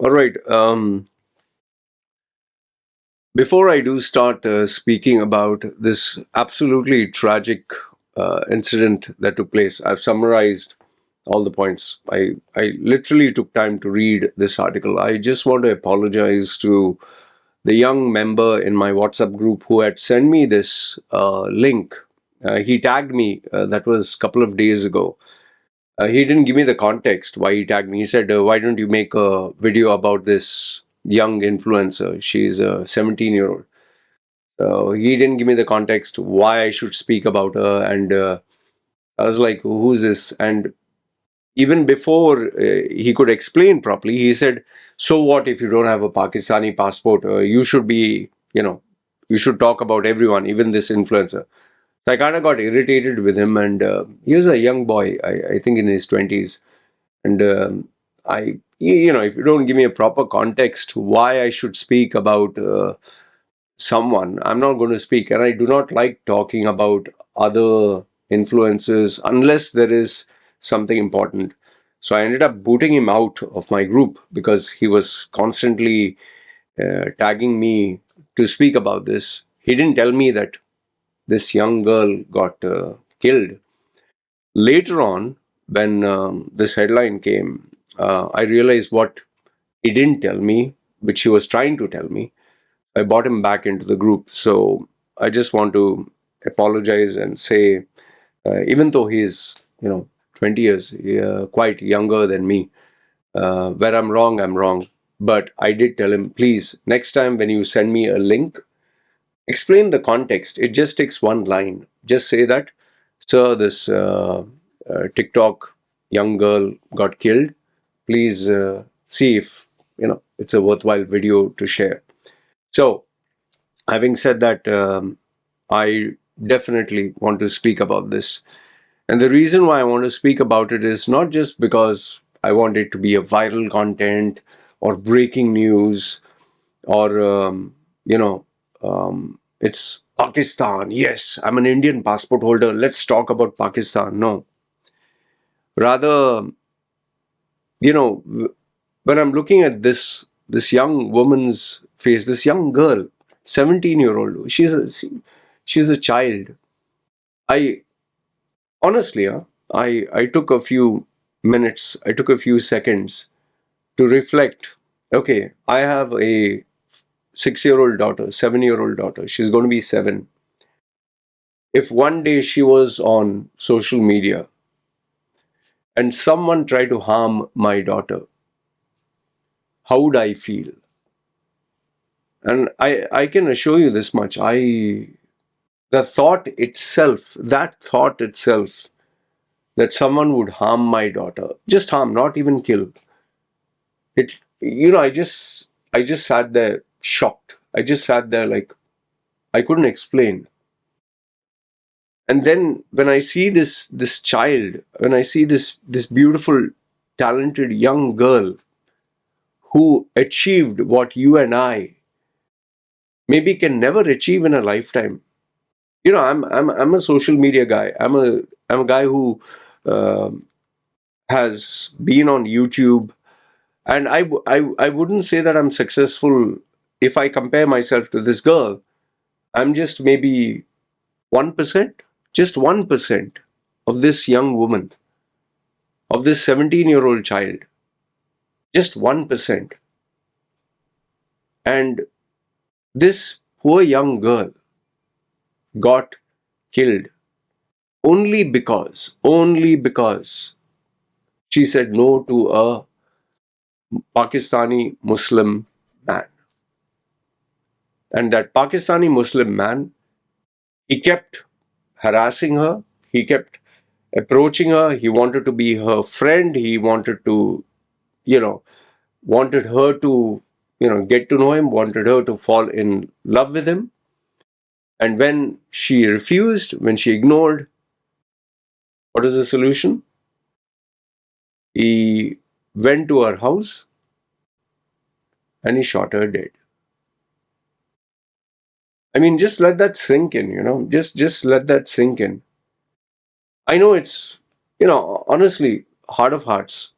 All right. Before I do start speaking about this absolutely tragic incident that took place, I've summarized all the points. I literally took time to read this article. I just want to apologize to the young member in my WhatsApp group who had sent me this link. He tagged me, that was a couple of days ago. He didn't give me the context why he tagged me. He said, why don't you make a video about this young influencer? She's a 17-year-old. He didn't give me the context why I should speak about her. And I was like, who's this? And even before he could explain properly, he said, so what if you don't have a Pakistani passport? You should be, you should talk about everyone, even this influencer. So I kind of got irritated with him. And he was a young boy, I think in his 20s. And if you don't give me a proper context why I should speak about someone, I'm not going to speak. And I do not like talking about other influences unless there is something important. So I ended up booting him out of my group because he was constantly tagging me to speak about this. He didn't tell me that this young girl got killed. Later on, when this headline came, I realized what he didn't tell me, which he was trying to tell me. I brought him back into the group. So I just want to apologize and say, even though he is, 20 years, quite younger than me, where I'm wrong, I'm wrong. But I did tell him, please, next time when you send me a link, explain the context. It just takes one line. Just say that, sir, this TikTok young girl got killed. Please see if, it's a worthwhile video to share. So, having said that, I definitely want to speak about this. And the reason why I want to speak about it is not just because I want it to be a viral content or breaking news or, it's Pakistan. Yes, I'm an Indian passport holder. Let's talk about Pakistan. No. Rather, when I'm looking at this young woman's face, this young girl, 17-year-old, she's a child. I honestly, I took a few minutes, I took a few seconds to reflect. Okay, I have a 6-year-old daughter, 7-year-old daughter. She's going to be 7. If one day she was on social media and someone tried to harm my daughter, how would I feel? And I can assure you this much. That thought itself, that someone would harm my daughter, just harm, not even kill. I just sat there shocked. I just sat there like I couldn't explain. And then when I see this child, when I see this beautiful, talented young girl who achieved what you and I maybe can never achieve in a lifetime. I'm a social media guy. I'm a guy who um has been on YouTube, and I wouldn't say that I'm successful if I compare myself to this girl. I'm just maybe 1%, just 1% of this young woman, of this 17-year-old child, just 1%. And this poor young girl got killed only because she said no to a Pakistani Muslim man. And that Pakistani Muslim man, he kept harassing her, he kept approaching her, he wanted to be her friend, he wanted to, you know, wanted her to, get to know him, wanted her to fall in love with him. And when she refused, when she ignored, what is the solution? He went to her house and he shot her dead. I mean, just let that sink in, just let that sink in. I know it's, honestly, heart of hearts.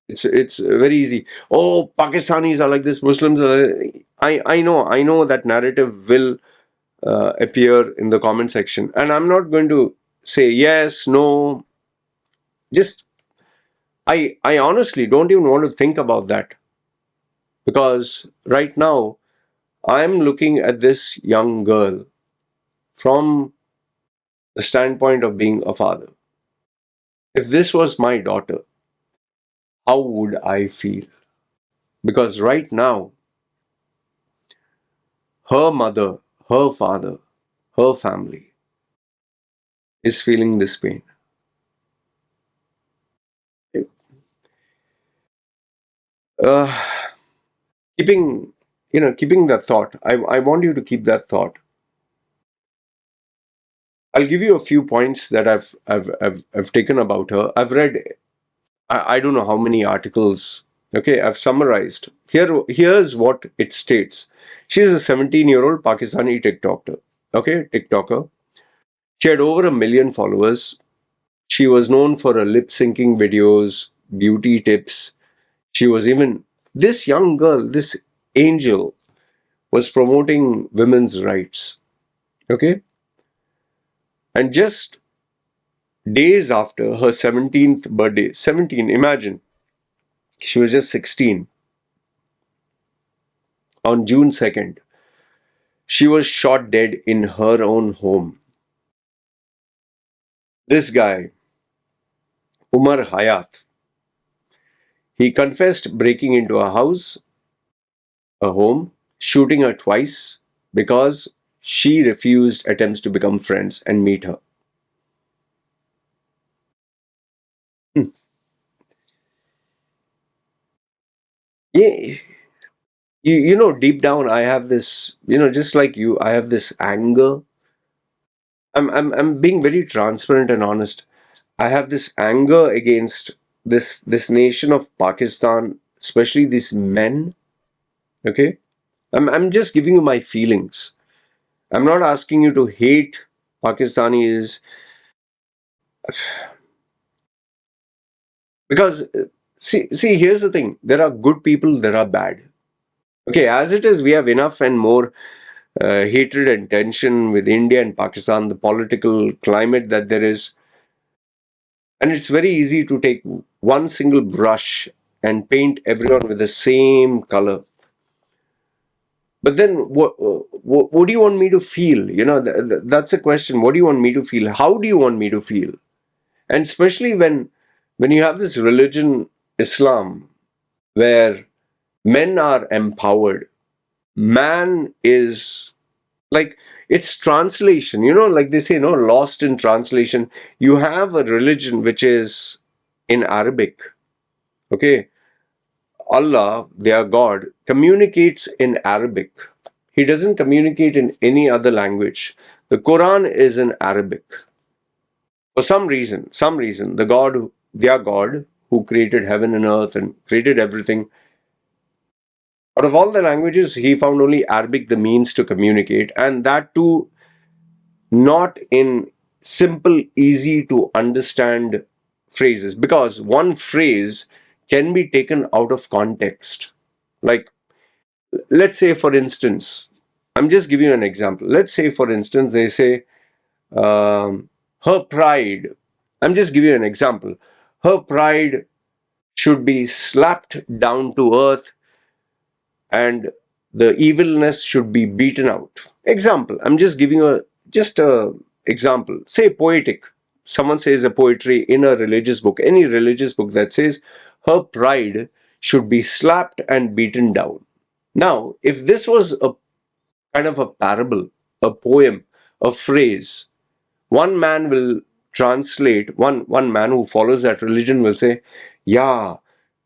It's very easy. Oh, Pakistanis are like this, Muslims are. I know that narrative will appear in the comment section, and I'm not going to say yes, no. Just I honestly don't even want to think about that, because right now I'm looking at this young girl from the standpoint of being a father. If this was my daughter, how would I feel? Because right now, her mother, her father, her family is feeling this pain. Uh, keeping, keeping that thought. I want you to keep that thought. I'll give you a few points that I've taken about her. I've read, I don't know how many articles. Okay, I've summarized. Here's what it states. She's a 17-year-old Pakistani TikToker. Okay, TikToker. She had over 1 million followers. She was known for her lip syncing videos, beauty tips. She was even, this young girl, this angel, was promoting women's rights. Okay? And just days after her 17th birthday, 17, imagine, she was just 16, on June 2nd, she was shot dead in her own home. This guy, Umar Hayat, he confessed breaking into a home, shooting her twice because she refused attempts to become friends and meet her. Hmm. Yeah, deep down, I have this, just like you, I have this anger. I'm being very transparent and honest. I have this anger against this nation of Pakistan, especially these men. Okay, I'm just giving you my feelings. I'm not asking you to hate Pakistanis, because see, here's the thing: there are good people, there are bad. Okay, as it is, we have enough and more hatred and tension with India and Pakistan, the political climate that there is. And it's very easy to take one single brush and paint everyone with the same color. But then, what do you want me to feel? That's a question. What do you want me to feel? How do you want me to feel? And especially when you have this religion, Islam, where men are empowered, man is like, it's translation. Like they say, lost in translation. You have a religion which is in Arabic. Okay, Allah, their God, communicates in Arabic. He doesn't communicate in any other language. The Quran is in Arabic. For some reason, their God, who created heaven and earth and created everything, out of all the languages, he found only Arabic the means to communicate, and that too not in simple, easy to understand phrases, because one phrase can be taken out of context. Like, let's say, for instance, I'm just giving you an example. Let's say, for instance, they say, her pride. I'm just giving you an example. Her pride should be slapped down to earth, and the evilness should be beaten out. Example. I'm just giving a example. Say poetic. Someone says a poetry in a religious book, any religious book, that says her pride should be slapped and beaten down. Now, if this was a kind of a parable, a poem, a phrase, one man will translate, one man who follows that religion will say, yeah,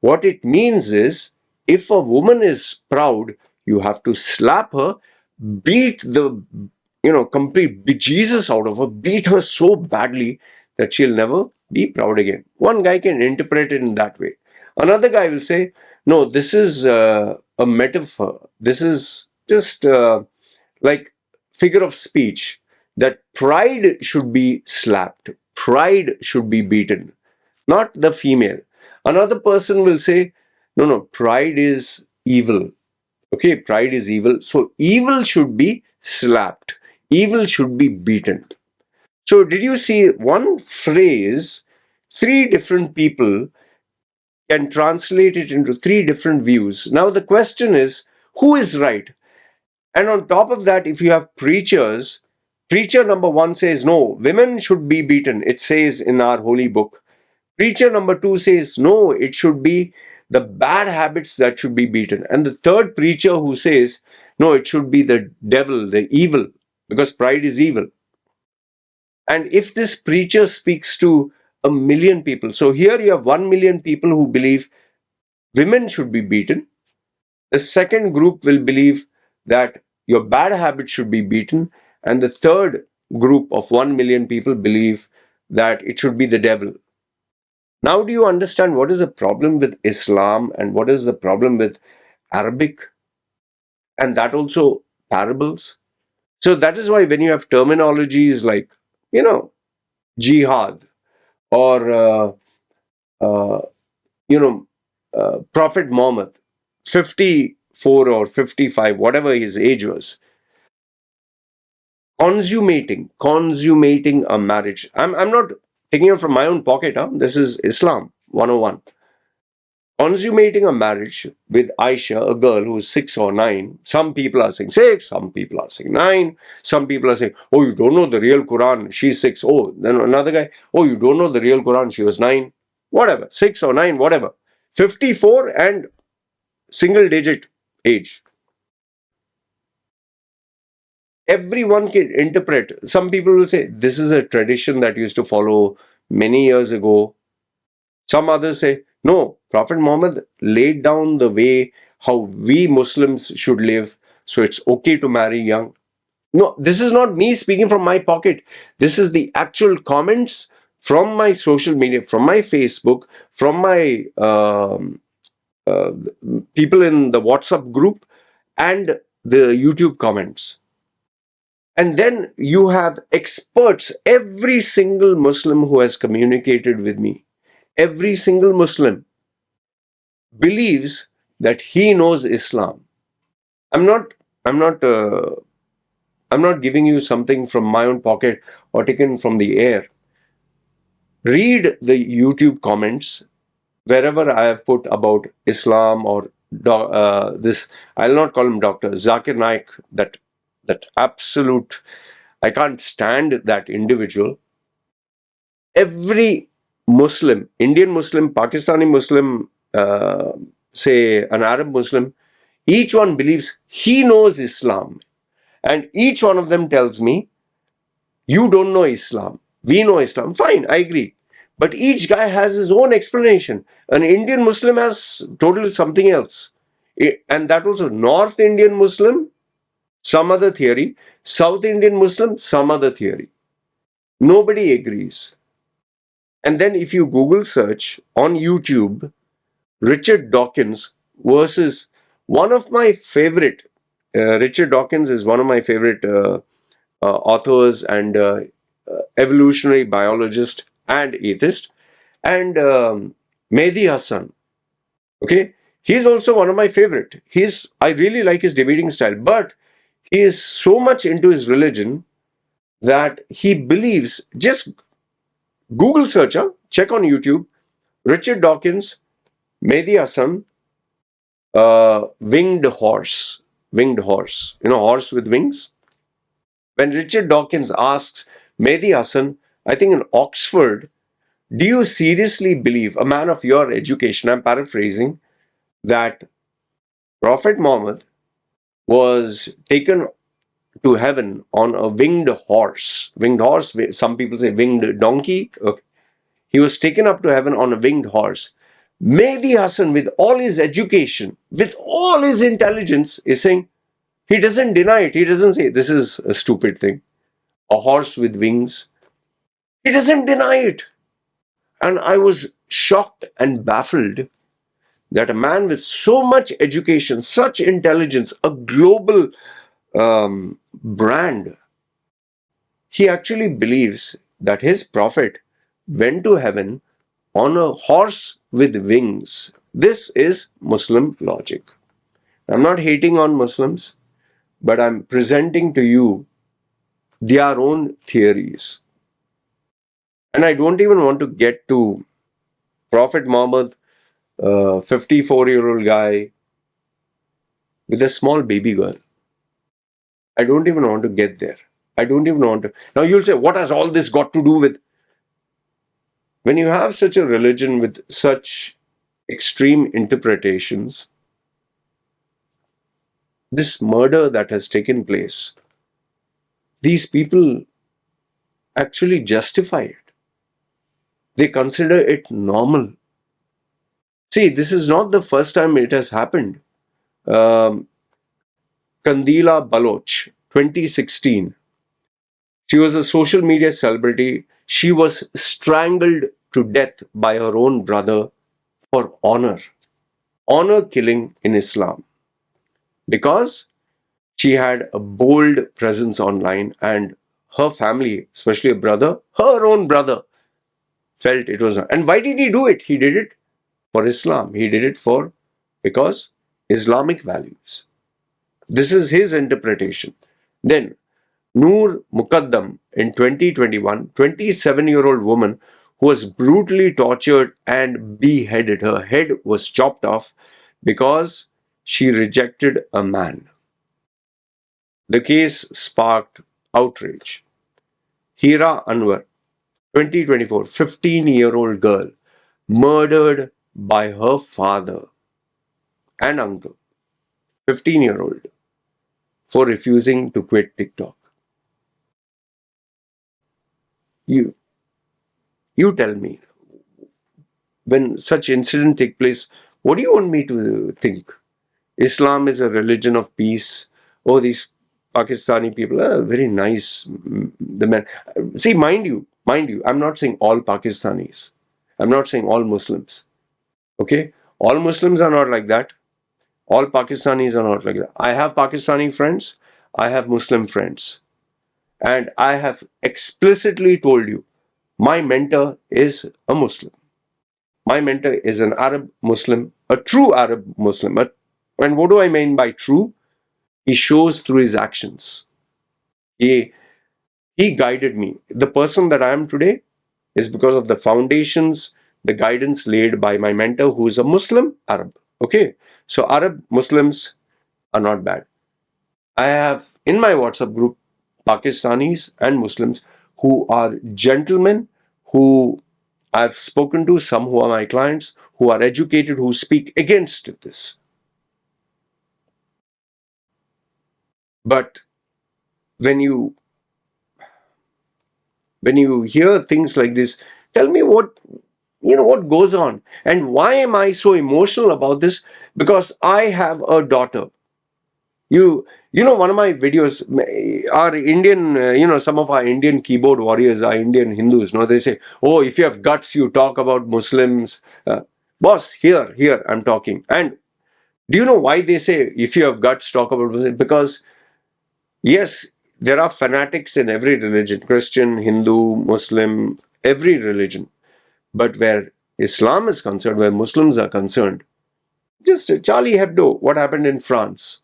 what it means is, if a woman is proud, you have to slap her, beat the complete bejesus out of her, beat her so badly that she'll never be proud again. One guy can interpret it in that way. Another guy will say, no, this is a metaphor. This is just like figure of speech, that pride should be slapped, pride should be beaten, not the female. Another person will say, no, no, pride is evil. Okay, pride is evil. So evil should be slapped. Evil should be beaten. So did you see one phrase, three different people can translate it into three different views. Now the question is, who is right? And on top of that, if you have preachers, preacher number one says, no, women should be beaten. It says in our holy book. Preacher number two says, no, it should be the bad habits that should be beaten. And the third preacher who says, no, it should be the devil, the evil, because pride is evil. And if this preacher speaks to 1 million people, so here you have 1 million people who believe women should be beaten. The second group will believe that your bad habits should be beaten. And the third group of 1 million people believe that it should be the devil. Now, do you understand what is the problem with Islam and what is the problem with Arabic and that also parables? So that is why when you have terminologies like, jihad or, uh, Prophet Muhammad, 54 or 55, whatever his age was, consummating a marriage. I'm not taking it from my own pocket. Huh? This is Islam 101. Consummating a marriage with Aisha, a girl who is 6 or 9. Some people are saying 6, some people are saying 9, some people are saying, oh, you don't know the real Quran, she's 6. Oh, then another guy, oh, you don't know the real Quran, she was 9. Whatever, 6 or 9, whatever. 54 and single digit age. Everyone can interpret. Some people will say, this is a tradition that used to follow many years ago. Some others say, no, Prophet Muhammad laid down the way how we Muslims should live, so it's okay to marry young. No, this is not me speaking from my pocket. This is the actual comments from my social media, from my Facebook, from my uh, people in the WhatsApp group and the YouTube comments. And then you have experts, every single Muslim who has communicated with me, every single Muslim believes that he knows Islam. I'm not, I'm not, uh, I'm not giving you something from my own pocket or taken from the air. Read the YouTube comments wherever I have put about Islam or this. I'll not call him Doctor Zakir Naik. That absolute. I can't stand that individual. Every Muslim, Indian Muslim, Pakistani Muslim, say an Arab Muslim, each one believes he knows Islam. And each one of them tells me, you don't know Islam. We know Islam. Fine, I agree. But each guy has his own explanation. An Indian Muslim has totally something else. And that also, North Indian Muslim, some other theory. South Indian Muslim, some other theory. Nobody agrees. And then if you Google search on YouTube, Richard Dawkins versus one of my favorite, Richard Dawkins is one of my favorite authors and evolutionary biologist and atheist, and Mehdi Hassan. Okay, he's also one of my favorite. I really like his debating style, but he is so much into his religion that he believes. Just Google searcher, check on YouTube, Richard Dawkins, Mehdi Hassan, winged horse. Winged horse. Horse with wings. When Richard Dawkins asks Mehdi Hassan, I think in Oxford, do you seriously believe, a man of your education, I'm paraphrasing, that Prophet Muhammad was taken to heaven on a winged horse? Winged horse, some people say winged donkey. Okay. He was taken up to heaven on a winged horse. Mehdi Hassan, with all his education, with all his intelligence, is saying, he doesn't deny it. He doesn't say, this is a stupid thing. A horse with wings. He doesn't deny it. And I was shocked and baffled that a man with so much education, such intelligence, a global brand, he actually believes that his prophet went to heaven on a horse with wings. This is Muslim logic. I'm not hating on Muslims, but I'm presenting to you their own theories. And I don't even want to get to Prophet Muhammad, 54-year-old guy with a small baby girl. I don't even want to get there. I don't even want to. Now you'll say, what has all this got to do with? When you have such a religion with such extreme interpretations, this murder that has taken place, these people actually justify it. They consider it normal. See, this is not the first time it has happened. Um, Kandila Baloch, 2016. She was a social media celebrity. She was strangled to death by her own brother for honor. Honor killing in Islam. Because she had a bold presence online and her family, especially her own brother, felt it was not. And why did he do it? He did it for Islam. He did it because Islamic values. This is his interpretation. Then Noor Muqaddam in 2021, 27-year-old woman who was brutally tortured and beheaded. Her head was chopped off because she rejected a man. The case sparked outrage. Hira Anwar, 2024, 15-year-old girl, murdered by her father and uncle, 15-year-old, for refusing to quit TikTok. You, you tell me, when such incident take place, what do you want me to think? Islam is a religion of peace. Oh, these Pakistani people are very nice. The men. See, mind you, I'm not saying all Pakistanis. I'm not saying all Muslims. Okay? All Muslims are not like that. All Pakistanis are not like that. I have Pakistani friends. I have Muslim friends. And I have explicitly told you, my mentor is a Muslim. My mentor is an Arab Muslim, a true Arab Muslim. And what do I mean by true? He shows through his actions. He, he guided me. The person that I am today is because of the foundations, the guidance laid by my mentor, who is a Muslim Arab. Okay? So Arab Muslims are not bad. I have in my WhatsApp group Pakistanis and Muslims who are gentlemen, who I've spoken to, some who are my clients, who are educated, who speak against this. But when you hear things like this, tell me what goes on and why am I so emotional about this? Because I have a daughter. One of my videos, our Indian, some of our Indian keyboard warriors, our Indian Hindus, they say, oh, if you have guts, you talk about Muslims. Boss, here, I'm talking. And do you know why they say, if you have guts, talk about Muslims? Because, yes, there are fanatics in every religion, Christian, Hindu, Muslim, every religion. But where Islam is concerned, where Muslims are concerned, just Charlie Hebdo, what happened in France?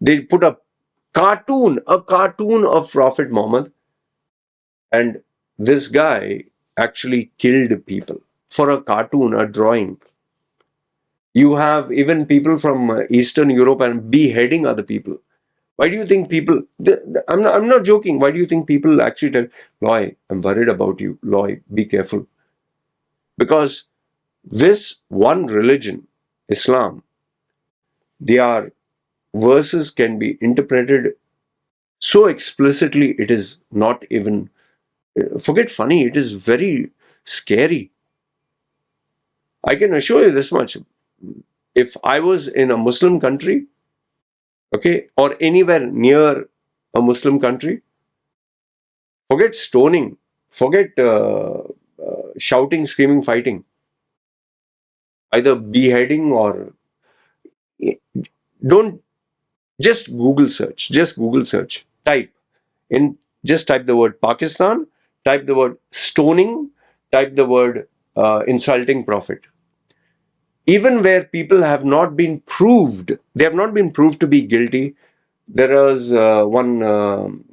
They put a cartoon of Prophet Muhammad, and this guy actually killed people for a cartoon, a drawing. You have even people from Eastern Europe and beheading other people. Why do you think people? I'm not joking. Why do you think people actually tell Loy, I'm worried about you. Loy, be careful. Because this one religion, Islam, their verses can be interpreted so explicitly it is not even, forget funny, it is very scary. I can assure you this much. If I was in a Muslim country, okay, or anywhere near a Muslim country, forget stoning, forget shouting, screaming, fighting, either beheading or don't just Google search, just type the word Pakistan, type the word stoning, type the word insulting Prophet. Even where people have not been proved, they have not been proved to be guilty. There was one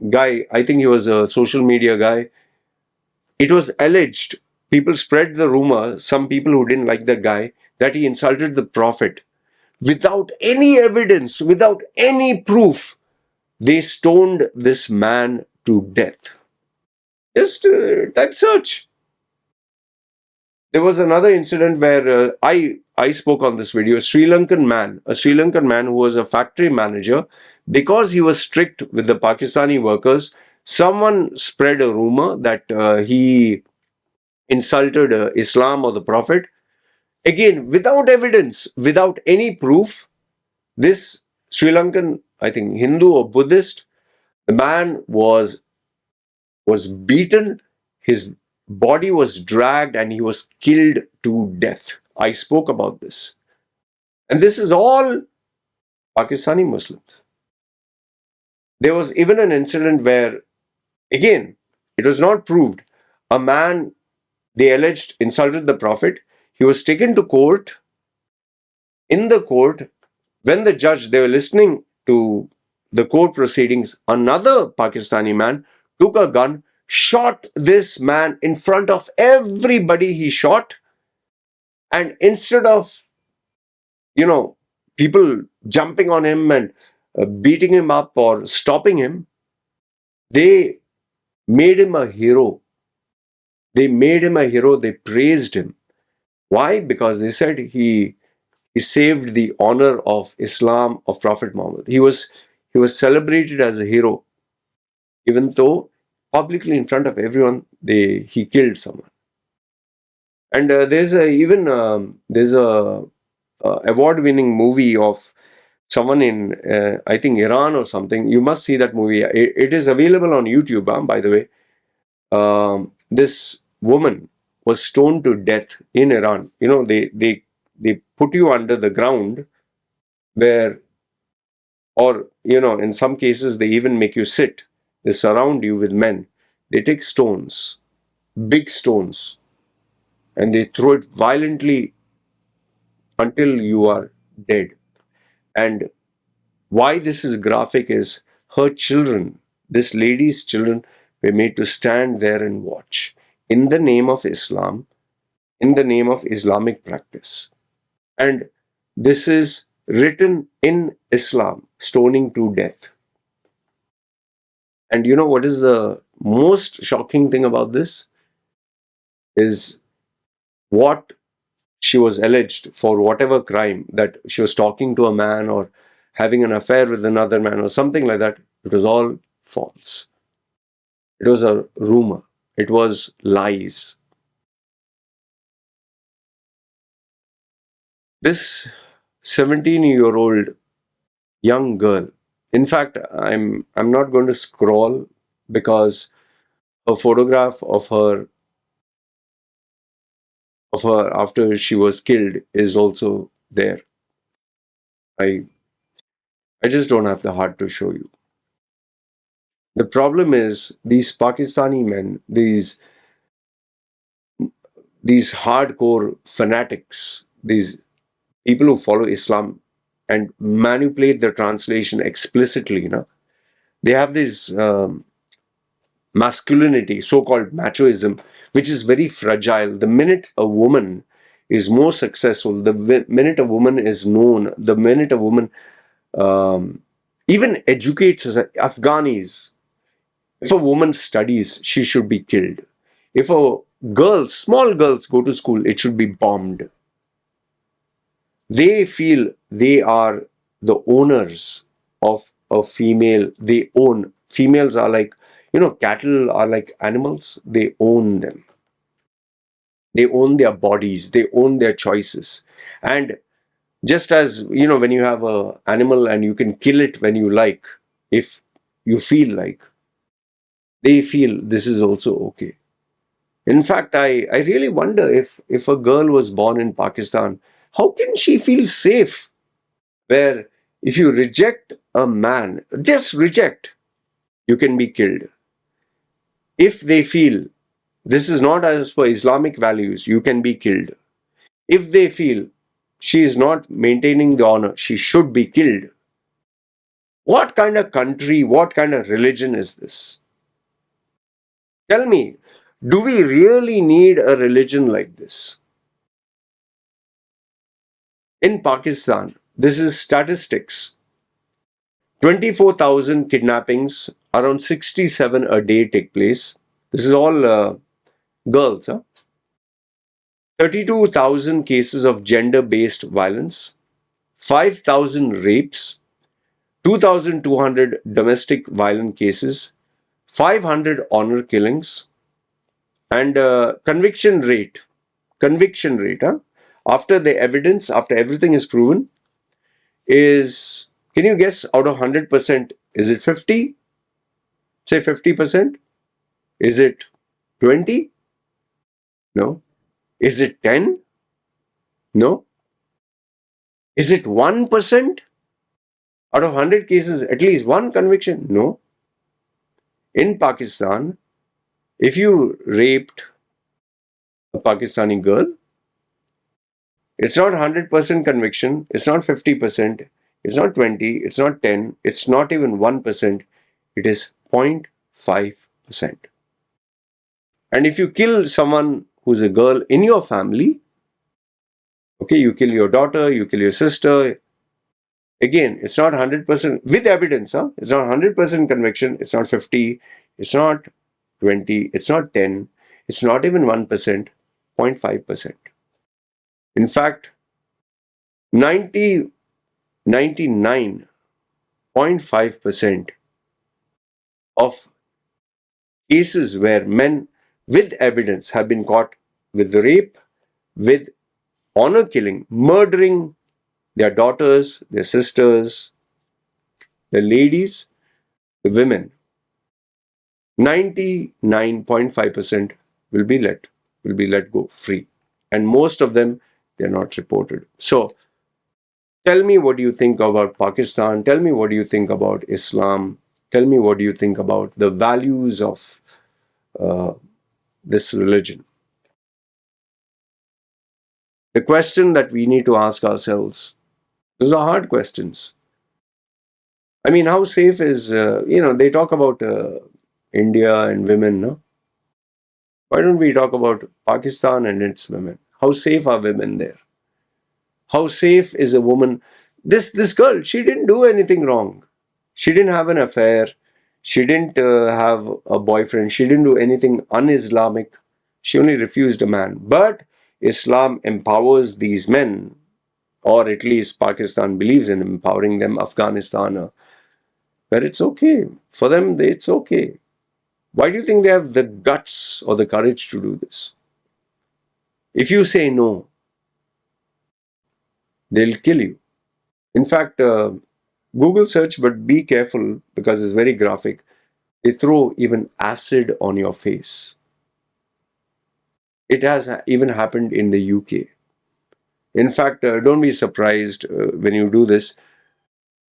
guy, I think he was a social media guy. It was alleged, people spread the rumor, some people who didn't like the guy, that he insulted the Prophet. Without any evidence, without any proof, they stoned this man to death. Just type search. There was another incident where I spoke on this video. A Sri Lankan man who was a factory manager, because he was strict with the Pakistani workers, someone spread a rumor that he insulted Islam or the Prophet. Again, without evidence, without any proof, this Sri Lankan, I think Hindu or Buddhist, the man was beaten, his body was dragged, and he was killed to death. I spoke about this. And this is all Pakistani Muslims. There was even an incident where, again, it was not proved. A man, they alleged, insulted the Prophet. He was taken to court. In the court, when the judge, they were listening to the court proceedings, another Pakistani man took a gun, shot this man in front of everybody. He shot, and instead of, people jumping on him and beating him up or stopping him, they made him a hero. They made him a hero. They praised him. Why? Because they said he saved the honor of Islam, of Prophet Muhammad. He was celebrated as a hero, even though publicly in front of everyone he killed someone. And there's a award-winning movie of someone in I think Iran or something. You must see that movie. It is available on YouTube, by the way. This woman was stoned to death in Iran. They put you under the ground, where, or in some cases they even make you sit. They surround you with men. They take stones, big stones, and they throw it violently until you are dead. And why this is graphic is her children, this lady's children, were made to stand there and watch in the name of Islam, in the name of Islamic practice. And this is written in Islam, stoning to death. And you know what is the most shocking thing about this? Is what she was alleged for, whatever crime, that she was talking to a man or having an affair with another man or something like that. It was all false. It was a rumor. It was lies. This 17-year-old young girl, in fact, I'm not going to scroll, because a photograph of her after she was killed is also there. I just don't have the heart to show you. The problem is these Pakistani men, these hardcore fanatics, these people who follow Islam and manipulate the translation explicitly, they have this masculinity, so-called machoism, which is very fragile. The minute a woman is more successful, the minute a woman is known, the minute a woman even educates us, Afghanis, if a woman studies, she should be killed. If small girls go to school, it should be bombed. They feel they are the owners of a female. They own. Females are like, cattle are like animals. They own them. They own their bodies. They own their choices. And just as, when you have an animal and you can kill it when you like, if you feel like, they feel this is also okay. In fact, I really wonder if a girl was born in Pakistan, how can she feel safe? Where if you reject a man, just reject, you can be killed. If they feel this is not as per Islamic values, you can be killed. If they feel she is not maintaining the honor, she should be killed. What kind of country, what kind of religion is this? Tell me, do we really need a religion like this? In Pakistan, this is statistics. 24,000 kidnappings, around 67 a day take place. This is all girls. Huh? 32,000 cases of gender-based violence, 5,000 rapes, 2,200 domestic violent cases, 500 honor killings, and conviction rate, huh? After the evidence, after everything is proven, is, can you guess, out of 100%, is it 50? Say 50%? Is it 20? No. Is it 10? No. Is it 1%? Out of 100 cases, at least one conviction? No. In Pakistan, if you raped a Pakistani girl, it's not 100% conviction, it's not 50%, it's not 20, it's not 10, it's not even 1%, it is 0.5%. And if you kill someone who's a girl in your family, okay, you kill your daughter, you kill your sister, again, it's not 100% with evidence, huh? It's not 100% conviction, it's not 50, it's not 20, it's not 10, it's not even 1%, 0.5%. In fact, 99.5% of cases where men with evidence have been caught with rape, with honor killing, murdering their daughters, their sisters, the ladies, the women, 99.5% will be let go free. And most of them, they're not reported. So tell me what do you think about Pakistan? Tell me what do you think about Islam? Tell me what do you think about the values of uh, this religion? The question that we need to ask ourselves, those are hard questions. I mean, how safe is, they talk about India and women, no? Why don't we talk about Pakistan and its women? How safe are women there? How safe is a woman? This girl, she didn't do anything wrong. She didn't have an affair. She didn't have a boyfriend. She didn't do anything un-Islamic. She only refused a man. But Islam empowers these men, or at least Pakistan believes in empowering them, Afghanistan, where it's okay. For them, it's okay. Why do you think they have the guts or the courage to do this? If you say no, they'll kill you. In fact, Google search, but be careful because it's very graphic. They throw even acid on your face. It has even happened in the UK. In fact, don't be surprised when you do this.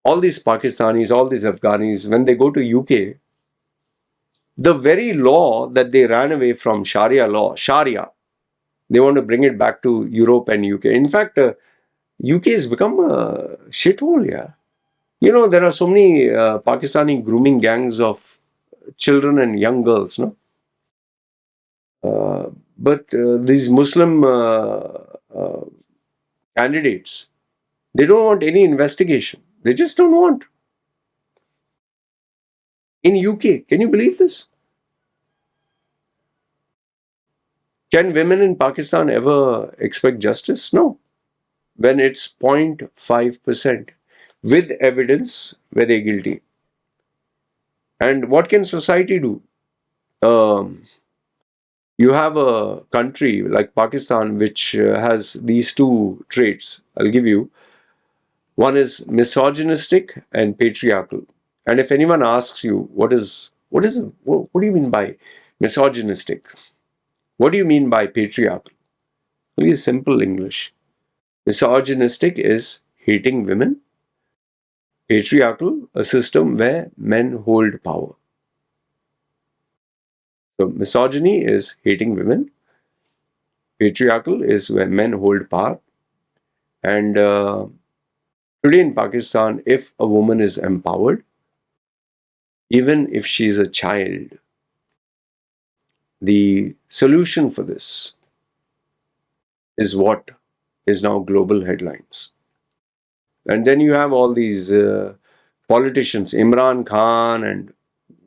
All these Pakistanis, all these Afghanis, when they go to UK, the very law that they ran away from, Sharia law, Sharia, they want to bring it back to Europe and UK. In fact, UK has become a shithole, yeah. You know, there are so many Pakistani grooming gangs of children and young girls, no? But these Muslim candidates, they don't want any investigation. They just don't want. In UK, can you believe this? Can women in Pakistan ever expect justice? No. When it's 0.5%. With evidence, were they guilty? And what can society do? Um, you have a country like Pakistan which has these two traits. I'll give you. One is misogynistic and patriarchal. And if anyone asks you, what do you mean by misogynistic? What do you mean by patriarchal? Very simple English. Misogynistic is hating women. Patriarchal, a system where men hold power. So misogyny is hating women. Patriarchal is when men hold power. And today in Pakistan, if a woman is empowered, even if she is a child, the solution for this is what is now global headlines. And then you have all these politicians, Imran Khan and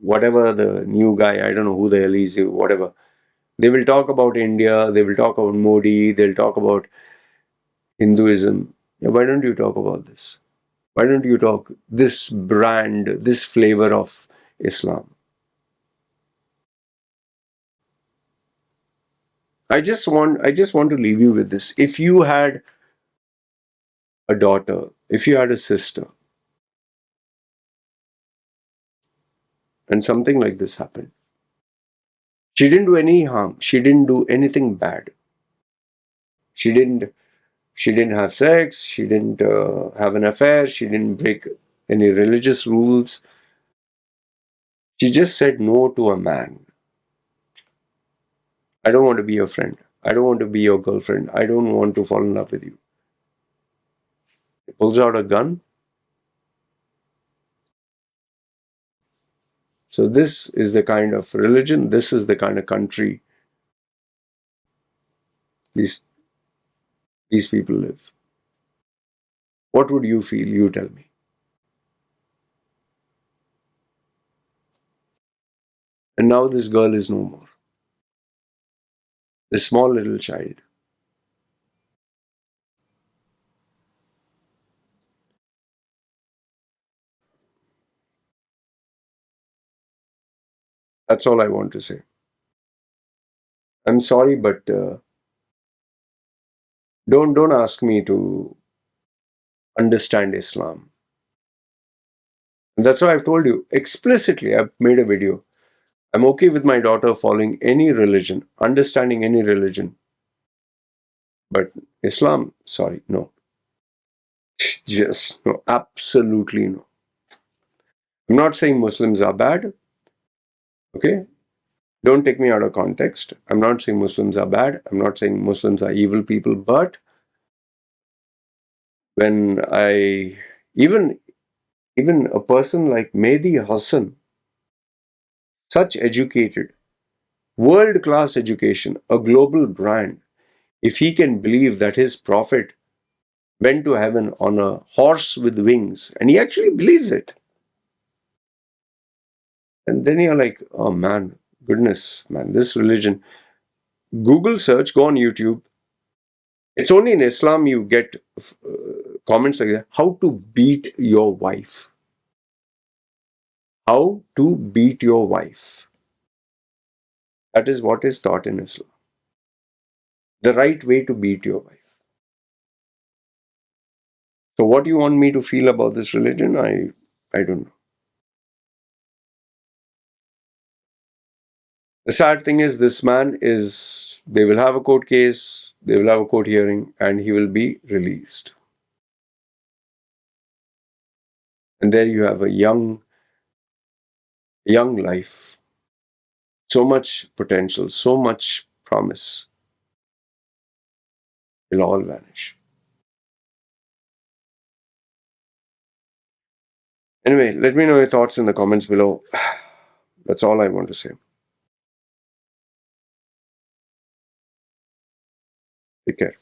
whatever the new guy, I don't know who the hell he is, whatever. They will talk about India, they will talk about Modi, they'll talk about Hinduism. Yeah, why don't you talk about this? Why don't you talk this brand, this flavor of Islam? I just want to leave you with this. If you had a daughter, if you had a sister, and something like this happened, she didn't do any harm. She didn't do anything bad. She didn't. She didn't have sex. She didn't have an affair. She didn't break any religious rules. She just said no to a man. I don't want to be your friend. I don't want to be your girlfriend. I don't want to fall in love with you. He pulls out a gun. So this is the kind of religion. This is the kind of country these these people live. What would you feel? You tell me. And now this girl is no more. This small little child. That's all I want to say. I'm sorry, but don't ask me to understand Islam. And that's why I've told you explicitly. I've made a video. I'm okay with my daughter following any religion, understanding any religion, but Islam, sorry, no. Just no, absolutely no. I'm not saying Muslims are bad, okay? Don't take me out of context. I'm not saying Muslims are bad. I'm not saying Muslims are evil people, but when even even a person like Mehdi Hassan, such educated, world class education, a global brand, if he can believe that his prophet went to heaven on a horse with wings, and he actually believes it, and then you're like, oh man, goodness, man, this religion. Google search, go on YouTube. It's only in Islam you get comments like that. How to beat your wife. How to beat your wife. That is what is taught in Islam. The right way to beat your wife. So what do you want me to feel about this religion? I don't know. The sad thing is this man they will have a court case, they will have a court hearing, and he will be released. And there you have a young life. So much potential, so much promise will all vanish. Anyway, let me know your thoughts in the comments below. That's all I want to say. Take care.